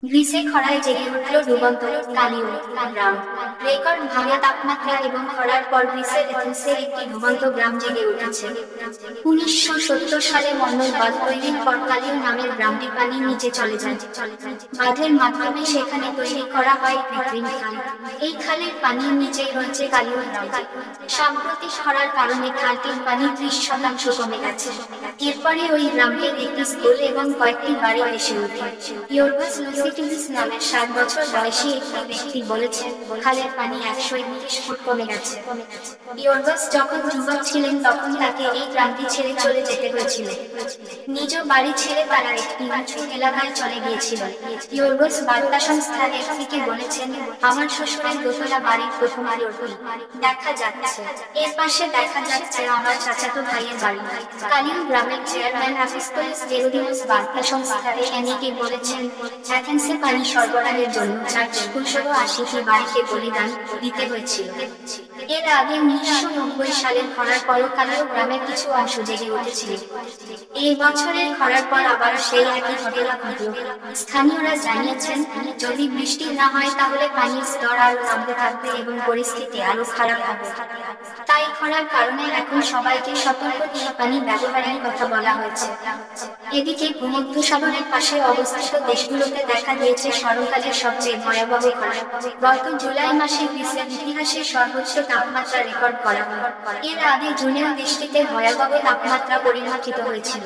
গ্রিসে খরায় জেগে উঠল ডুবন্ত কালীয় গ্রাম। রেকর্ড ভাঙা তাপমাত্রা এবং খরার পর গ্রিসের এথেন্সে একটি ডুবন্ত গ্রাম জেগে উঠেছে। 1970 সালে মন্ডল বাঁধ তৈরির পর কালীয় নামের গ্রামটি পানির নিচে চলে যায়। বাঁধের মাধ্যমে সেখানে তৈরি করা হয় কৃত্রিম খাল। এই খালের পানির নিচেই রয়েছে কালীয় গ্রামটি। সাম্প্রতিক খরার কারণে খালটির পানি 30% কমে গেছে। এরপরে ওই গ্রামটির একটি স্কুল এবং কয়েকটি বাড়ি ভেসে ওঠে। ইয়োরবাস লুসিটিলিস নামের 7 বছর বয়সী একটি ব্যক্তি বলেছেন, খালের পানি 131 ফুট কমে গেছে। ইয়োরবাস যখন যুবক ছিলেন তখন তাকে এই গ্রামটি ছেড়ে চলে যেতে হয়েছিল। নিজ বাড়ি ছেড়ে তারা একটি উঁচু এলাকায় চলে গিয়েছিল। ইয়োরবাস বার্তা সংস্থা এফপিকে বলেছেন, আমার শ্বশুরের দোতলা বাড়ির প্রথম আলোটি দেখা যাচ্ছে। এর পাশে দেখা যাচ্ছে আমার চাচাতো ভাইয়ের বাড়ি। কালীয় গ্রামের চেয়ারম্যান আপিস্তোলিস জেরোডিমোস বার্তা সংস্থা এএনএকে বলেছেন, অ্যাথেন্সে পানি সরবরাহের জন্য 480টি বাড়িকে বলিদান দিতে হয়েছিল। এর আগে 1990 সালের খরার পরও কালীয় গ্রামের কিছু অংশ জেগে উঠেছিল। এই বছরের খরার পর আবার সেই একই ঘটনা ঘটল। স্থানীয়রা জানিয়েছেন, যদি বৃষ্টি না হয় তাহলে পানির স্তর আরো নামতে থাকবে এবং পরিস্থিতি আরো খারাপ হবে। তাই খরার কারণে এখন সবাইকে সতর্ক দিয়ে পানি ব্যবহারের কথা বলা হয়েছে। এদিকে ভূমধ্যসাগরের পাশে অবস্থিত দেশগুলোতে দেখা দিয়েছে সর্বকালের সবচেয়ে ভয়াবহ খরা। গত জুলাই মাসে গ্রিসের ইতিহাসে সর্বোচ্চ তাপমাত্রা রেকর্ড করা হয়। এর আগে জুনেও দেশটিতে ভয়াবহ তাপমাত্রা পরিলক্ষিত হয়েছিল।